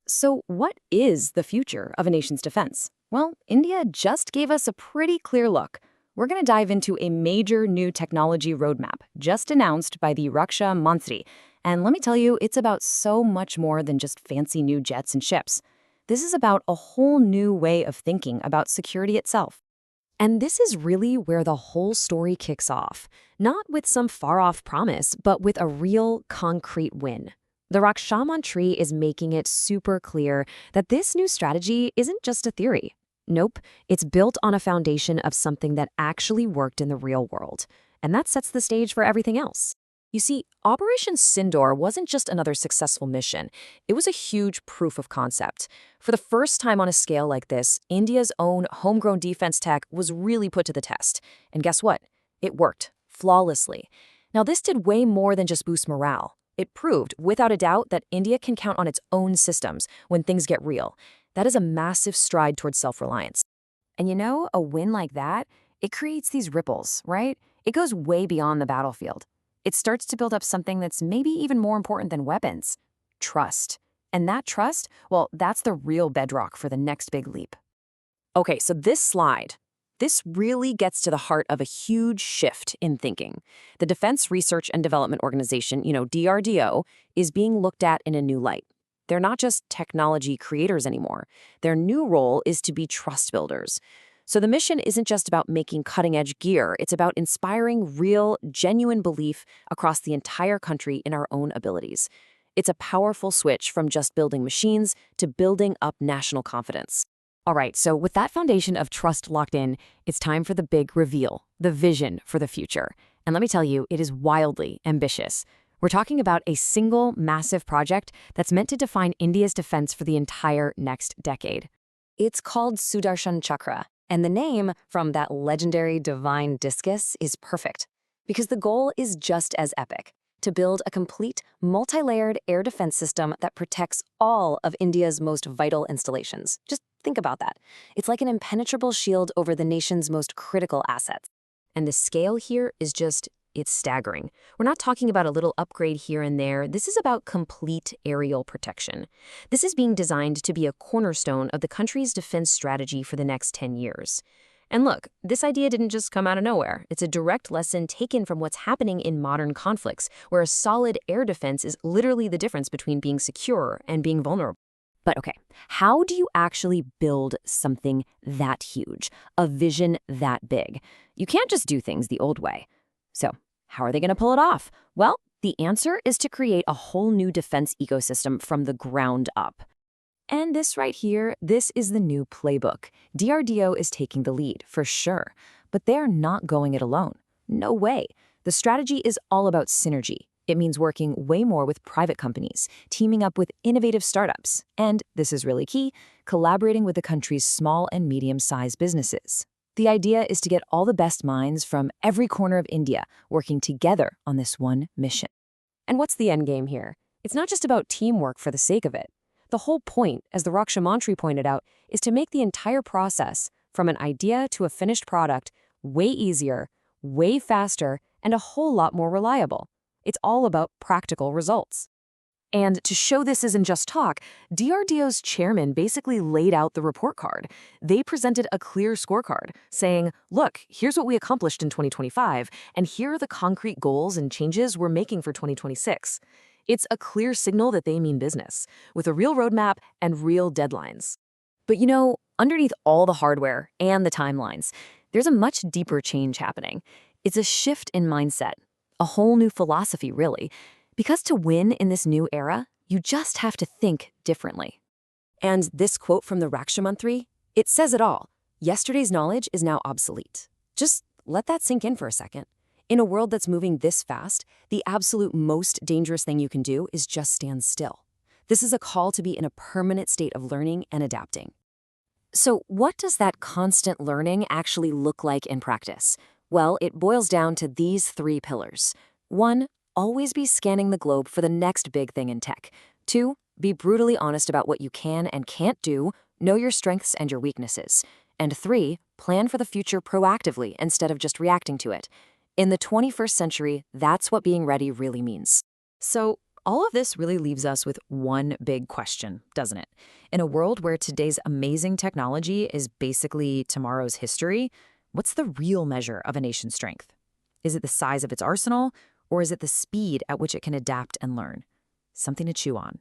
So, what is the future of a nation's defense? Well, India just gave us a pretty clear look. We're going to dive into a major new technology roadmap just announced by the Raksha Mantri. And let me tell you, it's about so much more than just fancy new jets and ships. This is about a whole new way of thinking about security itself. And this is really where the whole story kicks off, not with some far-off promise, but with a real, concrete win. The Rakshaman tree is making it super clear that this new strategy isn't just a theory. Nope, it's built on a foundation of something that actually worked in the real world. And that sets the stage for everything else. You see, Operation Sindoor wasn't just another successful mission. It was a huge proof of concept. For the first time on a scale like this, India's own homegrown defense tech was really put to the test. And guess what? It worked flawlessly. Now, this did way more than just boost morale. It proved, without a doubt, that India can count on its own systems when things get real. That is a massive stride towards self-reliance. And you know, a win like that, it creates these ripples, right? It goes way beyond the battlefield. It starts to build up something that's maybe even more important than weapons: trust. And that trust, well, that's the real bedrock for the next big leap. Okay, so this really gets to the heart of a huge shift in thinking. The Defense Research and Development Organization, DRDO, is being looked at in a new light. They're not just technology creators anymore. Their new role is to be trust builders. So the mission isn't just about making cutting-edge gear, it's about inspiring real, genuine belief across the entire country in our own abilities. It's a powerful switch from just building machines to building up national confidence. All right, so with that foundation of trust locked in, it's time for the big reveal, the vision for the future. And let me tell you, it is wildly ambitious. We're talking about a single massive project that's meant to define India's defense for the entire next decade. It's called Sudarshan Chakra, and the name from that legendary divine discus is perfect, because the goal is just as epic: to build a complete, multi-layered air defense system that protects all of India's most vital installations. Just think about that. It's like an impenetrable shield over the nation's most critical assets. And the scale here is it's staggering. We're not talking about a little upgrade here and there. This is about complete aerial protection. This is being designed to be a cornerstone of the country's defense strategy for the next 10 years. And look, this idea didn't just come out of nowhere. It's a direct lesson taken from what's happening in modern conflicts, where a solid air defense is literally the difference between being secure and being vulnerable. But okay, how do you actually build something that huge, a vision that big? You can't just do things the old way. So, how are they going to pull it off? Well, the answer is to create a whole new defense ecosystem from the ground up. And this right here, this is the new playbook. DRDO is taking the lead, for sure. But they're not going it alone. No way. The strategy is all about synergy. It means working way more with private companies, teaming up with innovative startups, and, this is really key, collaborating with the country's small and medium-sized businesses. The idea is to get all the best minds from every corner of India working together on this one mission. And what's the end game here? It's not just about teamwork for the sake of it. The whole point, as the Raksha Mantri pointed out, is to make the entire process, from an idea to a finished product, way easier, way faster, and a whole lot more reliable. It's all about practical results. And to show this isn't just talk, DRDO's chairman basically laid out the report card. They presented a clear scorecard saying, look, here's what we accomplished in 2025, and here are the concrete goals and changes we're making for 2026. It's a clear signal that they mean business, with a real roadmap and real deadlines. But underneath all the hardware and the timelines, there's a much deeper change happening. It's a shift in mindset, a whole new philosophy, really. Because to win in this new era, you just have to think differently. And this quote from the Raksha Mantri, it says it all. Yesterday's knowledge is now obsolete. Just let that sink in for a second. In a world that's moving this fast, the absolute most dangerous thing you can do is just stand still. This is a call to be in a permanent state of learning and adapting. So what does that constant learning actually look like in practice? Well, it boils down to these 3 pillars. 1, always be scanning the globe for the next big thing in tech. 2, be brutally honest about what you can and can't do, know your strengths and your weaknesses. And 3, plan for the future proactively instead of just reacting to it. In the 21st century, that's what being ready really means. So, All of this really leaves us with one big question, doesn't it? In a world where today's amazing technology is basically tomorrow's history, what's the real measure of a nation's strength? Is it the size of its arsenal, or is it the speed at which it can adapt and learn? Something to chew on.